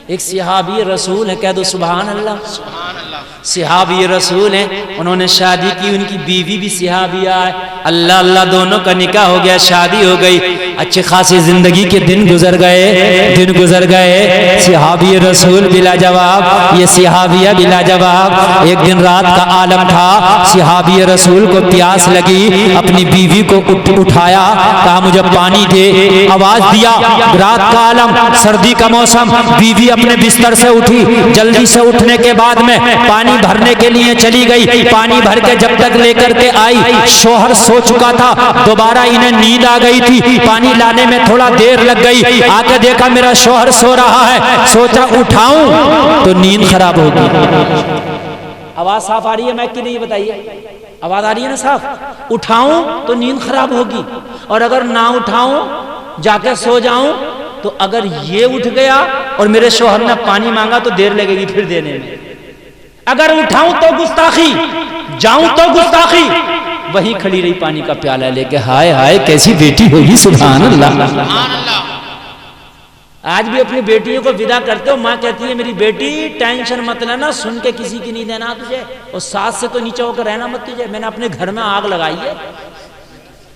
एक सहाबी रसूल है, कह दो सुभान अल्लाह। सहाबी रसूल हैं, उन्होंने शादी की, उनकी बीवी भी सहाबिया है। अल्लाह अल्लाह दोनों का निकाह हो गया, शादी हो गई, अच्छे खासी जिंदगी के दिन गुजर गए। सहाबी रसूल बिला जवाब, ये सहाबिया बिला जवाब। एक दिन रात का आलम था, सहाबी रसूल को प्यास लगी, अपनी बीवी को उठाया, कहा मुझे पानी दे। आवाज दिया, रात का आलम, सर्दी का मौसम। बीवी अपने बिस्तर से उठी, जल्दी से उठने के बाद में पानी भरने के लिए चली गई। पानी भर के जब तक लेकर के आई, शोहर सो चुका था, दोबारा इन्हें नींद आ गई थी। पानी लाने में थोड़ा देर लग गई, आके देखा मेरा शोहर सो रहा है, सोचा उठाऊं तो नींद खराब होगी। आवाज साफ आ रही है मैं कि नहीं बताइए? आवाज आ रही है ना साफ? उठाऊं तो नींद खराब होगी, और अगर ना उठाऊं जाके सो जाऊं तो अगर ये उठ गया और मेरे शोहर ने पानी मांगा तो देर लगेगी फिर देने में। अगर उठाऊं तो गुस्ताखी, जाऊं तो गुस्ताखी। वहीं खड़ी रही पानी का प्याला लेके, हाय हाय कैसी बेटी होगी, सुभान अल्लाह। आज भी अपनी बेटियों को विदा करते हो, माँ कहती है मेरी बेटी टेंशन मत लेना, सुन के किसी की नहीं देना तुझे, और सास से तो नीचे होकर रहना मत तुझे। मैंने अपने घर में आग लगाई है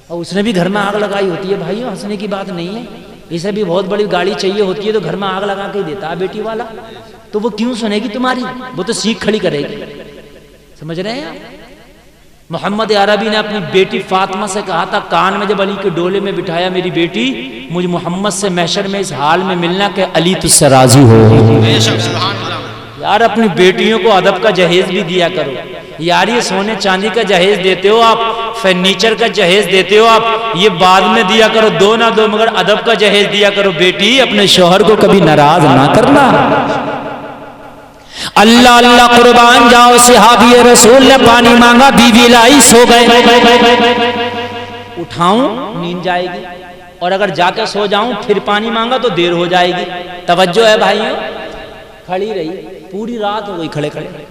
और उसने भी घर में आग लगाई होती है। भाई हंसने की बात नहीं है, इसे भी बहुत बड़ी गाड़ी चाहिए होती है तो घर में आग लगा के ही देता है बेटी वाला। तो वो क्यों सुनेगी तुम्हारी, वो तो सीख खड़ी करेगी। समझ रहे हैं आप? मोहम्मद अरबी ने अपनी बेटी फातिमा से कहा था, कान में जब अली के डोले में बिठाया, मेरी बेटी मुझे मोहम्मद से महशर में इस हाल में मिलना कि अली तुझसे राजी हो। यार अपनी बेटियों को अदब का जहेज भी दिया करो यार। ये सोने चांदी का जहेज देते हो आप, फर्नीचर का जहेज देते हो आप, ये बाद में दिया करो, दो ना दो मगर अदब का जहेज दिया करो। बेटी अपने शोहर को कभी नाराज ना करना। अल्लाह अल्लाह कुर्बान जाओ, सहाबी रसूल ने पानी मांगा, बीवी लाई, सो गए। उठाऊं नींद जाएगी, और अगर जाकर सो जाऊं फिर पानी मांगा तो देर हो जाएगी। तवज्जो है भाइयों? खड़ी रही, पूरी रात हो गई खड़े खड़े।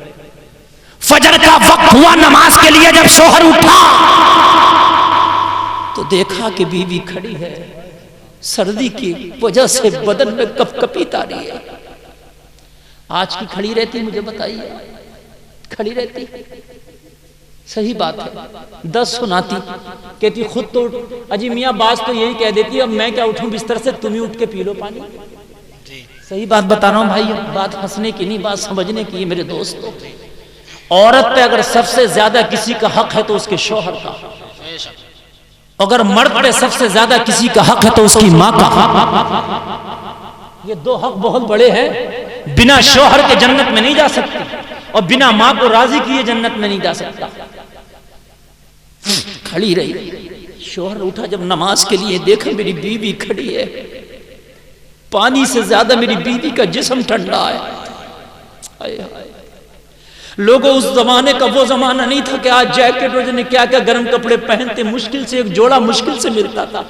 फजर का वक्त हुआ नमाज के लिए, जब शोहर उठा तो देखा कि बीवी खड़ी है, सर्दी की वजह से बदन में कपकपी तारी है। आज की खड़ी रहती मुझे बताइए, खड़ी रहती? सही बात है, 10 सुनाती, कहती खुद तो अजी मियाँ बाज तो यही कह देती, अब मैं क्या उठूं बिस्तर से, तुम ही उठ के पी लो पानी। सही बात बता रहा हूं भाई, बात हंसने की नहीं, बात समझने की है मेरे दोस्तों। औरत पे अगर सबसे ज्यादा किसी का हक है तो उसके शौहर का, अगर मर्द पे सबसे ज्यादा किसी का हक है तो उसकी माँ का। ये 2 हक बहुत बड़े हैं, बिना शौहर के जन्नत में नहीं जा सकती, और बिना माँ को राजी किए जन्नत में नहीं जा सकता। खड़ी रही, शौहर उठा जब नमाज के लिए, देखा मेरी बीवी खड़ी है, पानी से ज्यादा मेरी बीवी का जिस्म ठंडा है। हाय हाय, लोगों उस जमाने का वो जमाना नहीं था कि आज जैकेट और ने क्या क्या गर्म कपड़े पहनते, मुश्किल से एक जोड़ा मुश्किल से मिलता था।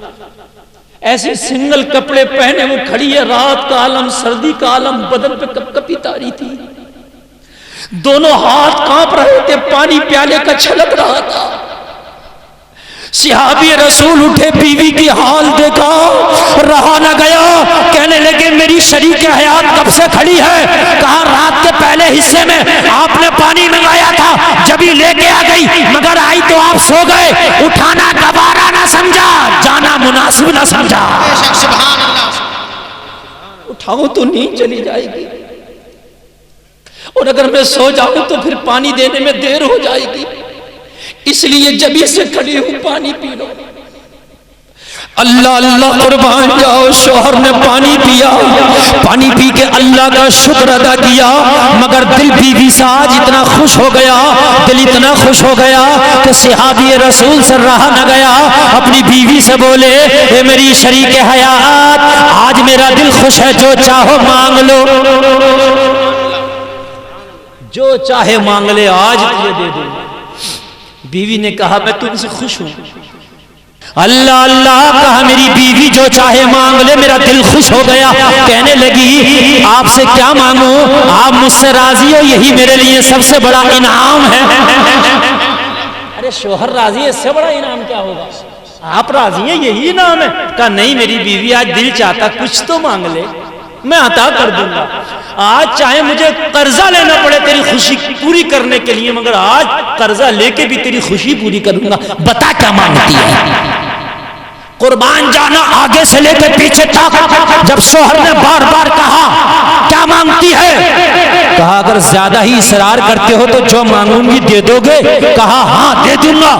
ऐसे सिंगल कपड़े पहने वो खड़ी है, रात का आलम, सर्दी का आलम, बदन पे कपकपी तारी थी, दोनों हाथ कांप रहे थे, पानी प्याले का छलक रहा था। सहाबी रसूल उठे, बीवी की हाल देखा, रहा न गया, कहने लगे मेरी शरीक हयात कब से खड़ी है? कहा रात के पहले हिस्से में आपने पानी मंगाया था, जब ही लेके आ गई, मगर आई तो आप सो गए, उठाना गवारा ना समझा, जाना मुनासिब ना समझा। उठाओ तो नींद चली जाएगी, और अगर मैं सो जाऊं तो फिर पानी देने में देर हो जाएगी, इसलिए जबी से खड़ी हूं, पानी पी लो। अल्लाह अल्लाह कुर्बान जाओ, शौहर ने पानी पिया, पानी पी के अल्लाह का शुक्र अदा किया, मगर दिल बीवी से आज इतना खुश हो गया, दिल इतना खुश हो गया कि सहाबी रसूल से रहा न गया, अपनी बीवी से बोले ए मेरी शरीक हयात, आज मेरा दिल खुश है, जो चाहो मांग लो, जो चाहे मांग ले, आज तुझे दे दूंगा। बीवी ने कहा मैं तुमसे खुश हूं। अल्लाह अल्लाह कहा, मेरी बीवी जो चाहे मांग ले, मेरा दिल खुश हो गया। कहने लगी आपसे क्या मांगू, आप मुझसे राजी हो, यही मेरे लिए सबसे बड़ा इनाम है। अरे शोहर राजी है, इससे बड़ा इनाम क्या होगा? आप राजी हैं, यही इनाम है। कहा नहीं मेरी बीवी आज दिल चाहता कुछ तो मांग ले, मैं अता कर दूंगा। आज चाहे मुझे कर्जा लेना पड़े तेरी खुशी पूरी करने के लिए, मगर आज कर्जा लेके भी तेरी खुशी पूरी करूंगा। बता क्या मांगती है? कुर्बान जाना आगे से लेकर पीछे तक। जब शोहर ने बार बार कहा क्या मांगती है, कहा अगर ज्यादा ही इसरार करते हो तो जो मांगूंगी दे दोगे? कहा हाँ दे दूंगा।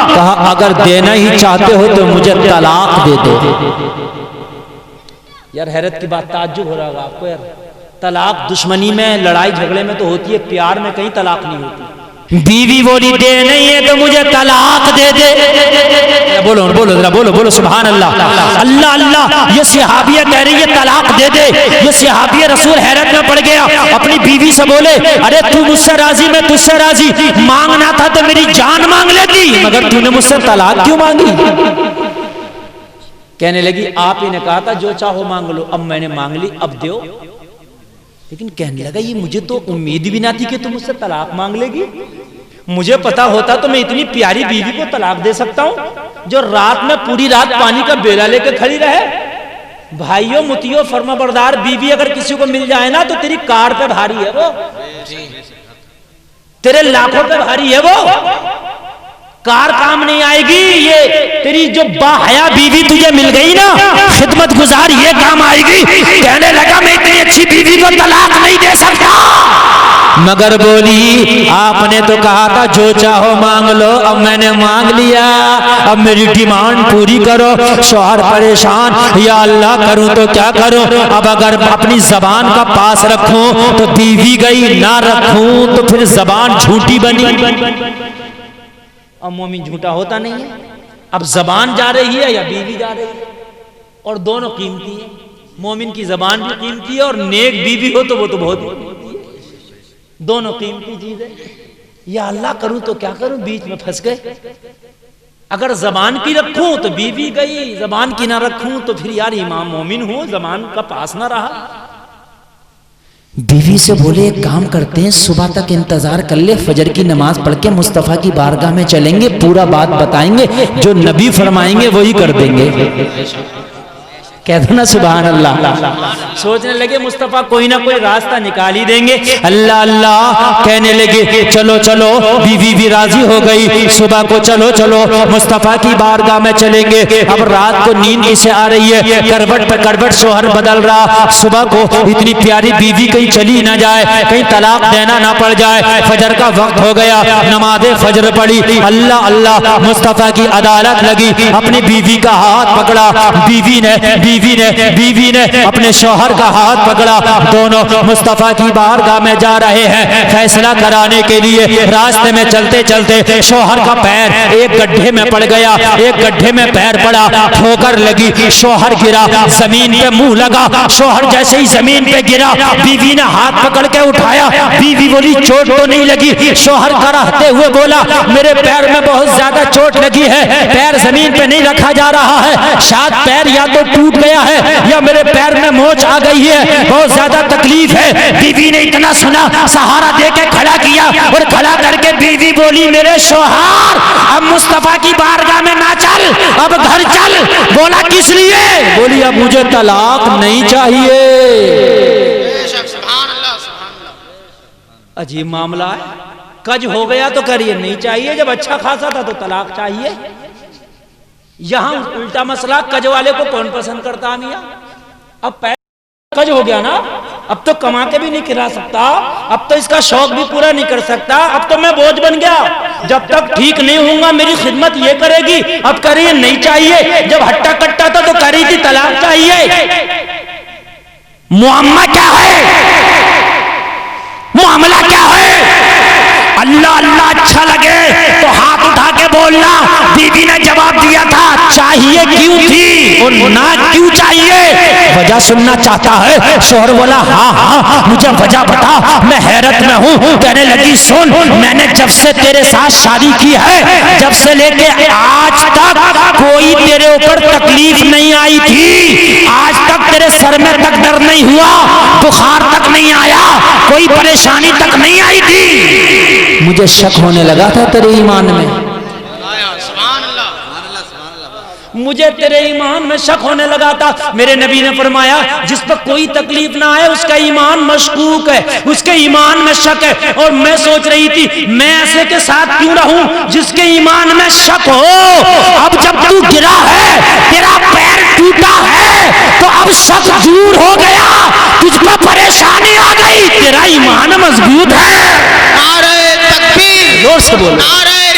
कहा अगर देना ही चाहते हो तो मुझे तलाक दे दो। यार हैरत की बात, ताज्जुब हो रहा होगा आपको यार। तलाक दुश्मनी में, लड़ाई झगड़े में तो होती है, प्यार में कहीं तलाक नहीं होती। बीवी बोली दे नहीं है तो मुझे तलाक दे दे। बोलो बोलो जरा, बोलो बोलो सुभान अल्लाह। अल्लाह अल्लाह, ये सहाबिया कह रही है तलाक दे दे। ये सहाबिया रसूल हैरत में पड़ गया, अपनी बीवी से बोले अरे तू मुझसे राजी, मैं तुझसे राजी, मांगना था तो मेरी जान मांग लेती, मगर तूने मुझसे तलाक क्यों मांगी? कहने लगी आप ही ने कहा था जो चाहो मांग लो, अब मैंने मांग ली, अब दो। लेकिन कहने लगा ये मुझे तो उम्मीद भी ना थी कि तुम मुझसे तलाक मांग लेगी। मुझे पता होता तो मैं इतनी प्यारी बीवी को तलाक दे सकता हूं जो रात में पूरी रात पानी का बेला लेकर खड़ी रहे। भाइयों मुतियों फर्माबरदार बीवी अगर किसी को मिल जाए ना तो तेरी कार पे भारी है वो, तेरे लाखों पे भारी है वो, कार काम नहीं आएगी। ये तेरी जो बाहया बीवी तुझे मिल गई ना, खिदमत गुजार, ये काम आएगी। कहने लगा मैं इतनी अच्छी बीवी को तलाक नहीं दे सकता, मगर बोली आपने तो कहा था जो चाहो मांग लो, अब मैंने मांग लिया, अब मेरी डिमांड पूरी करो। शौहर परेशान, या अल्लाह करूं तो क्या करूं? अब अगर अपनी जबान का पास रखूं तो बीवी गई, ना रखूं तो फिर जबान झूठी बनी। अब मोमिन झूठा होता नहीं है। अब जबान जा रही है या बीवी जा रही है, और दोनों कीमती है। मोमिन की जबान भी कीमती है और नेक बीवी हो तो वो तो बहुत कीमती है। दोनों कीमती चीज है। या अल्लाह करूं तो क्या करूं, बीच में फंस गए। अगर जबान की रखूं तो बीवी गई, जबान की ना रखूं तो फिर यार इमाम मोमिन हूं, जबान का पास ना रहा। बीवी से बोले एक काम करते हैं, सुबह तक इंतजार कर ले, फजर की नमाज पढ़ के मुस्तफ़ा की बारगाह में चलेंगे, पूरा बात बताएंगे, जो नबी फरमाएंगे वही कर देंगे। कह दो ना सुभान अल्लाह। सोचने लगे मुस्तफ़ा कोई ना कोई रास्ता निकाल ही देंगे। अल्लाह अल्लाह कहने लगे चलो चलो, बीवी भी राजी हो गई। सुबह को चलो चलो मुस्तफ़ा की बारगाह में चलेंगे। अब रात को नींद इसे आ रही है, करवट पे करवट शोहर बदल रहा। सुबह को इतनी प्यारी बीवी कहीं चली ना जाए, कहीं तलाक देना ना पड़ जाए। फजर का वक्त हो गया, नमाज़े फजर पड़ी। अल्लाह अल्लाह, मुस्तफ़ा की अदालत लगी। अपनी बीवी का हाथ पकड़ा, बीवी ने अपने शौहर का हाथ पकड़ा। दोनों मुस्तफ़ा की बारगाह में जा रहे हैं फैसला कराने के लिए। रास्ते में चलते चलते शौहर का पैर एक गड्ढे में पड़ गया, एक गड्ढे में पैर पड़ा, ठोकर लगी, शौहर गिरा, जमीन पे मुंह लगा। शौहर जैसे ही जमीन पे गिरा, बीवी ने हाथ पकड़ के उठाया। बीवी बोली चोट तो नहीं लगी? शौहर कराहते हुए बोला मेरे पैर में बहुत ज्यादा चोट लगी है, पैर जमीन पे नहीं रखा जा रहा है, शायद पैर या तो टूट गया है या मेरे पैर में मोच आ गई है, बहुत ज्यादा तकलीफ है। बीवी ने इतना सुना, सहारा देके खड़ा किया, और खड़ा करके बीवी बोली मेरे शौहर अब मुस्तफ़ा की बारगाह में ना चल, अब घर चल। बोला किस लिए? बोली अब मुझे तलाक नहीं चाहिए। अजीब मामला है। कज हो गया तो करिए, नहीं चाहिए। जब अच्छा खासा था तो तलाक चाहिए। यहां उल्टा मसला, कज वाले को कौन पसंद करता मियां? अब कज हो गया ना, अब तो कमा के भी नहीं खिला सकता, अब तो इसका शौक भी पूरा नहीं कर सकता, अब तो मैं बोझ बन गया। जब तक ठीक नहीं होऊंगा मेरी खिदमत ये करेगी, अब करिए नहीं चाहिए। जब हट्टा कट्टा था तो करी थी तलाक चाहिए। मुआम्मा क्या है, मामला क्या है? अल्लाह अल्लाह अच्छा लगे तो हाथ उठा के बोलना। बीबी ने जवाब दिया था चाहिए क्यों थी और ना क्यों चाहिए, वजह सुनना चाहता है। शौहर बोला हाँ हाँ मुझे वजह बता, मैं हैरत में हूँ। कहने लगी सुन, मैंने जब से तेरे साथ शादी की है, जब से लेके आज तक कोई तेरे ऊपर तकलीफ नहीं आई थी। आज तक तेरे सर में तक दर्द नहीं हुआ, बुखार तक नहीं आया, कोई परेशानी तक नहीं आई थी। मुझे शक होने लगा था तेरे ईमान में। मुझे तेरे ईमान में शक होने लगा था। मेरे नबी ने फरमाया जिस पर कोई तकलीफ ना आए उसका ईमान मशकूक है, उसके ईमान में शक है। और मैं सोच रही थी मैं ऐसे के साथ क्यों रहूं जिसके ईमान में शक हो। अब जब तू गिरा है, तेरा पैर टूटा है, तो अब शक दूर हो गया, तुझ पर परेशानी आ गई, तेरा ईमान मजबूत है। नारे तकबीर, जोर से बोलो। नारे